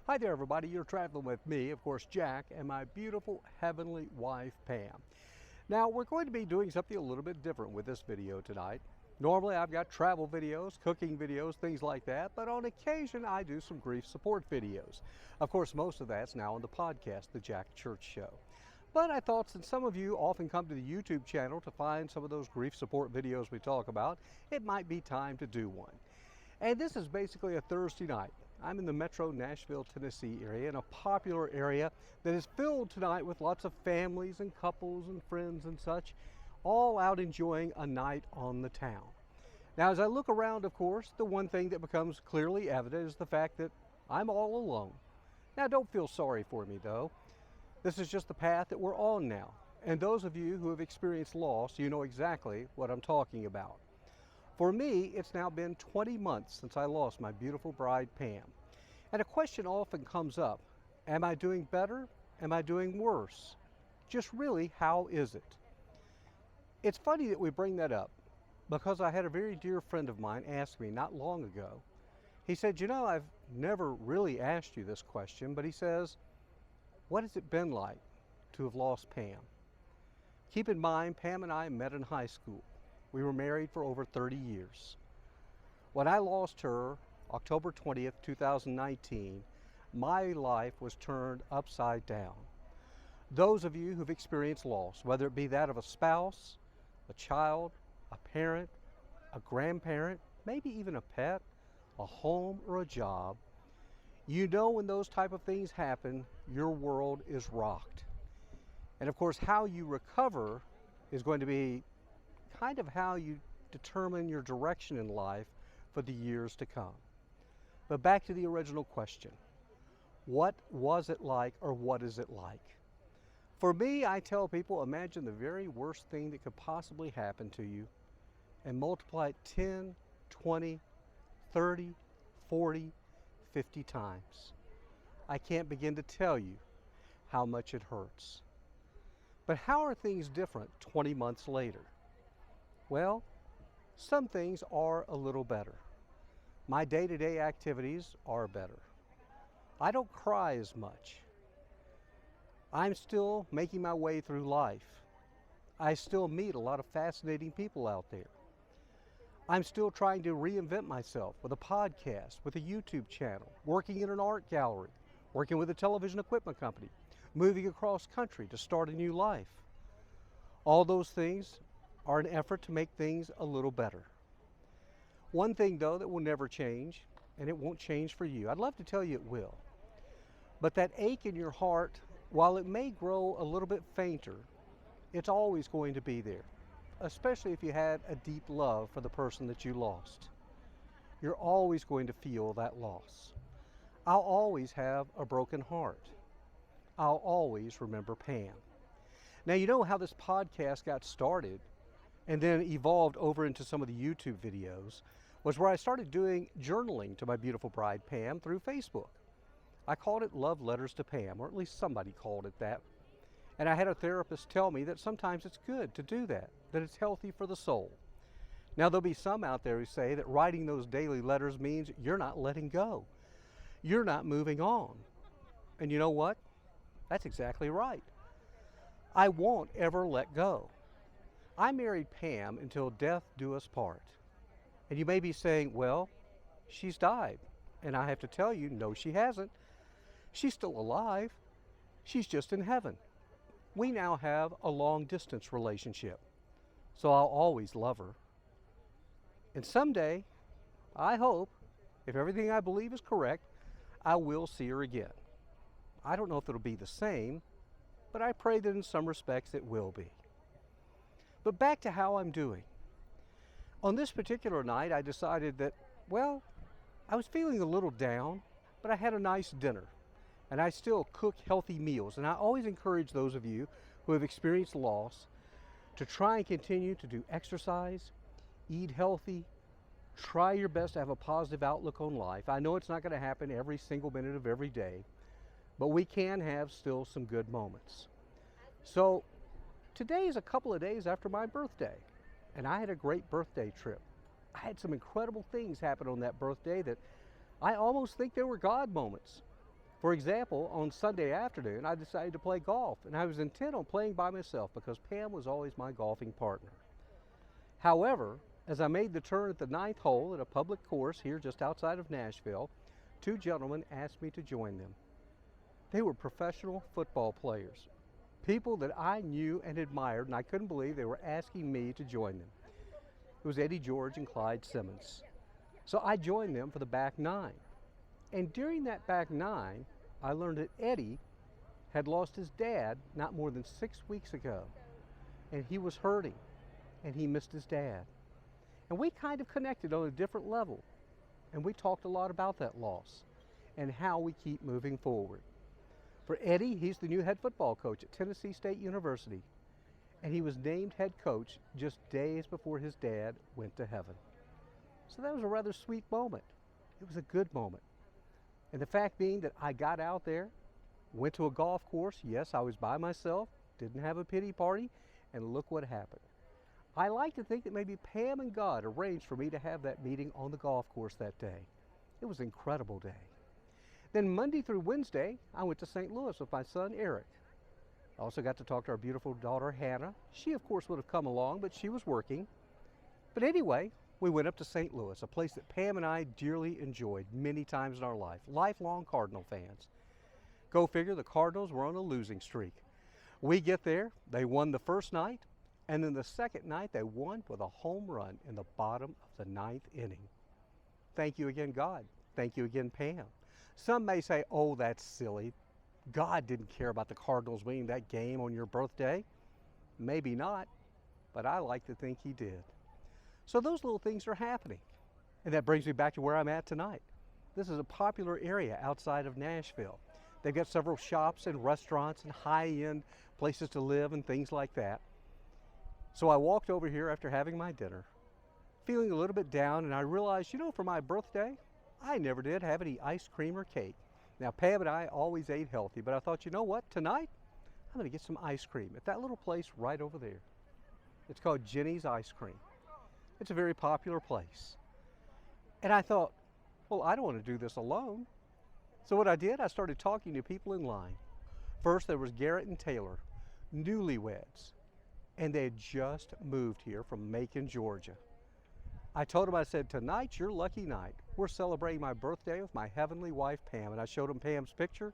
Hi there, everybody. You're traveling with me, of course, Jack, and my beautiful heavenly wife, Pam. Now, we're going to be doing something a little bit different with this video tonight. Normally, I've got travel videos, cooking videos, things like that, but on occasion, I do some grief support videos. Of course, most of that's now on the podcast, The Jack Church Show. But I thought since some of you often come to the YouTube channel to find some of those grief support videos we talk about, it might be time to do one. And this is basically a Thursday night. I'm in the metro Nashville, Tennessee area, in a popular area that is filled tonight with lots of families and couples and friends and such, all out enjoying a night on the town. Now, as I look around, of course, the one thing that becomes clearly evident is the fact that I'm all alone. Now, don't feel sorry for me, though. This is just the path that we're on now. And those of you who have experienced loss, you know exactly what I'm talking about. For me, it's now been 20 months since I lost my beautiful bride, Pam. And a question often comes up, am I doing better? Am I doing worse? Just really, how is it? It's funny that we bring that up because I had a very dear friend of mine ask me not long ago. He said, you know, I've never really asked you this question, but he says, what has it been like to have lost Pam? Keep in mind, Pam and I met in high school. We were married for over 30 years. When I lost her, October 20th, 2019, my life was turned upside down. Those of you who've experienced loss, whether it be that of a spouse, a child, a parent, a grandparent, maybe even a pet, a home, or a job, you know when those type of things happen, your world is rocked. And of course, how you recover is going to be kind of how you determine your direction in life for the years to come. But back to the original question. What was it like, or what is it like? For me, I tell people, imagine the very worst thing that could possibly happen to you and multiply it 10, 20, 30, 40, 50 times. I can't begin to tell you how much it hurts. But how are things different 20 months later? Well, some things are a little better. My day-to-day activities are better. I don't cry as much. I'm still making my way through life. I still meet a lot of fascinating people out there. I'm still trying to reinvent myself with a podcast, with a YouTube channel, working in an art gallery, working with a television equipment company, moving across country to start a new life. All those things are an effort to make things a little better. One thing, though, that will never change, and it won't change for you, I'd love to tell you it will, but that ache in your heart, while it may grow a little bit fainter, it's always going to be there, especially if you had a deep love for the person that you lost. You're always going to feel that loss. I'll always have a broken heart. I'll always remember Pam. Now, you know how this podcast got started and then evolved over into some of the YouTube videos was where I started doing journaling to my beautiful bride, Pam, through Facebook. I called it Love Letters to Pam, or at least somebody called it that. And I had a therapist tell me that sometimes it's good to do that it's healthy for the soul. Now, there'll be some out there who say that writing those daily letters means you're not letting go. You're not moving on. And you know what? That's exactly right. I won't ever let go. I married Pam until death do us part. And you may be saying, well, she's died. And I have to tell you, no, she hasn't. She's still alive. She's just in heaven. We now have a long distance relationship. So I'll always love her. And someday, I hope, if everything I believe is correct, I will see her again. I don't know if it'll be the same, but I pray that in some respects it will be. But back to how I'm doing. On this particular night, I decided that, well, I was feeling a little down, but I had a nice dinner. And I still cook healthy meals. And I always encourage those of you who have experienced loss to try and continue to do exercise, eat healthy, try your best to have a positive outlook on life. I know it's not going to happen every single minute of every day, but we can have still some good moments. So today is a couple of days after my birthday, and I had a great birthday trip. I had some incredible things happen on that birthday that I almost think they were God moments. For example, on Sunday afternoon, I decided to play golf, and I was intent on playing by myself because Pam was always my golfing partner. However, as I made the turn at the 9th hole at a public course here just outside of Nashville, two gentlemen asked me to join them. They were professional football players, people that I knew and admired, and I couldn't believe they were asking me to join them. It was Eddie George and Clyde Simmons. So I joined them for the back nine. And during that back nine, I learned that Eddie had lost his dad not more than 6 weeks ago. And he was hurting, and he missed his dad. And we kind of connected on a different level. And we talked a lot about that loss and how we keep moving forward. For Eddie, he's the new head football coach at Tennessee State University. And he was named head coach just days before his dad went to heaven. So that was a rather sweet moment. It was a good moment. And the fact being that I got out there, went to a golf course. Yes, I was by myself, didn't have a pity party, and look what happened. I like to think that maybe Pam and God arranged for me to have that meeting on the golf course that day. It was an incredible day. Then Monday through Wednesday, I went to St. Louis with my son, Eric. I also got to talk to our beautiful daughter, Hannah. She, of course, would have come along, but she was working. But anyway, we went up to St. Louis, a place that Pam and I dearly enjoyed many times in our life. Lifelong Cardinal fans. Go figure, the Cardinals were on a losing streak. We get there, they won the first night, and then the second night they won with a home run in the bottom of the 9th inning. Thank you again, God. Thank you again, Pam. Some may say, oh, that's silly. God didn't care about the Cardinals winning that game on your birthday. Maybe not, but I like to think he did. So those little things are happening. And that brings me back to where I'm at tonight. This is a popular area outside of Nashville. They've got several shops and restaurants and high-end places to live and things like that. So I walked over here after having my dinner, feeling a little bit down, and I realized, you know, for my birthday, I never did have any ice cream or cake. Now, Pam and I always ate healthy, but I thought, you know what, tonight, I'm gonna get some ice cream at that little place right over there. It's called Jenny's Ice Cream. It's a very popular place. And I thought, well, I don't want to do this alone. So what I did, I started talking to people in line. First, there was Garrett and Taylor, newlyweds, and they had just moved here from Macon, Georgia. I told them, I said, tonight's your lucky night. We're celebrating my birthday with my heavenly wife, Pam. And I showed them Pam's picture.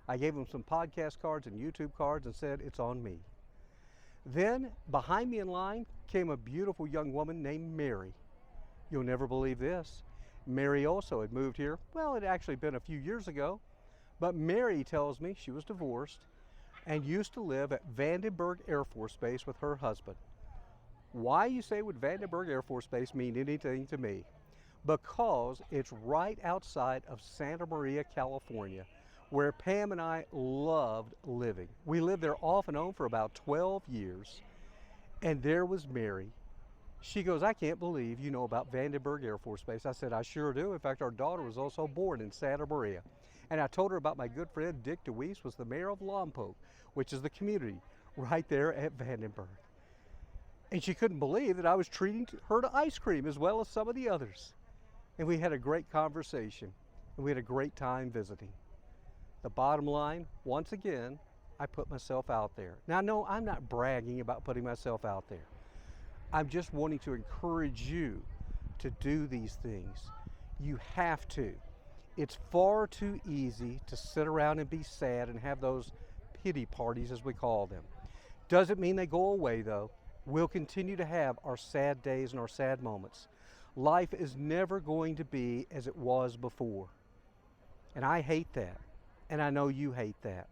I gave them some podcast cards and YouTube cards and said, it's on me. Then behind me in line came a beautiful young woman named Mary. You'll never believe this. Mary also had moved here. Well, it had actually been a few years ago, but Mary tells me she was divorced and used to live at Vandenberg Air Force Base with her husband. Why, you say, would Vandenberg Air Force Base mean anything to me? Because it's right outside of Santa Maria, California, where Pam and I loved living. We lived there off and on for about 12 years, and there was Mary. She goes, I can't believe you know about Vandenberg Air Force Base. I said, I sure do. In fact, our daughter was also born in Santa Maria. And I told her about my good friend Dick DeWeese was the mayor of Lompoc, which is the community right there at Vandenberg. And she couldn't believe that I was treating her to ice cream as well as some of the others. And we had a great conversation, and we had a great time visiting. The bottom line, once again, I put myself out there. Now, no, I'm not bragging about putting myself out there. I'm just wanting to encourage you to do these things. You have to. It's far too easy to sit around and be sad and have those pity parties, as we call them. Doesn't mean they go away, though. We'll continue to have our sad days and our sad moments. Life is never going to be as it was before. And I hate that. And I know you hate that.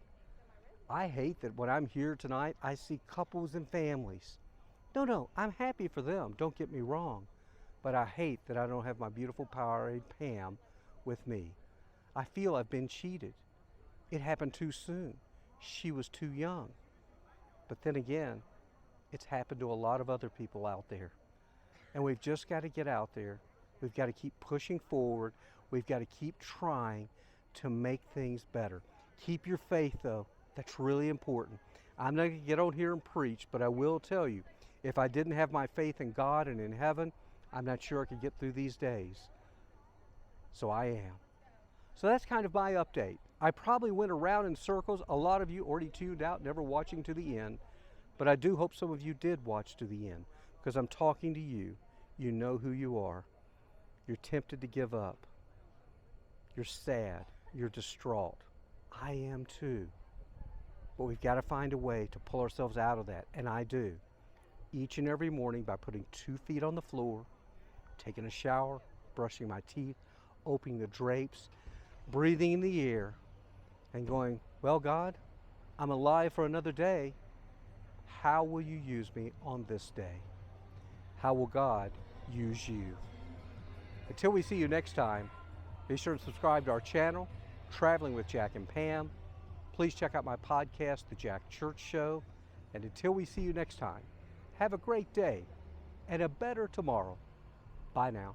I hate that when I'm here tonight, I see couples and families. No, I'm happy for them, don't get me wrong. But I hate that I don't have my beautiful Powerade Pam with me. I feel I've been cheated. It happened too soon. She was too young. But then again, it's happened to a lot of other people out there. And we've just got to get out there. We've got to keep pushing forward. We've got to keep trying to make things better. Keep your faith, though. That's really important. I'm not going to get on here and preach, but I will tell you, if I didn't have my faith in God and in heaven, I'm not sure I could get through these days. So I am. So that's kind of my update. I probably went around in circles. A lot of you already tuned out, never watching to the end. But I do hope some of you did watch to the end, because I'm talking to you. You know who you are. You're tempted to give up. You're sad. You're distraught. I am too. But we've got to find a way to pull ourselves out of that, and I do. Each and every morning by putting 2 feet on the floor, taking a shower, brushing my teeth, opening the drapes, breathing in the air, and going, well, God, I'm alive for another day. How will you use me on this day? How will God use you? Until we see you next time, be sure to subscribe to our channel, Traveling with Jack and Pam. Please check out my podcast, The Jack Church Show. And until we see you next time, have a great day and a better tomorrow. Bye now.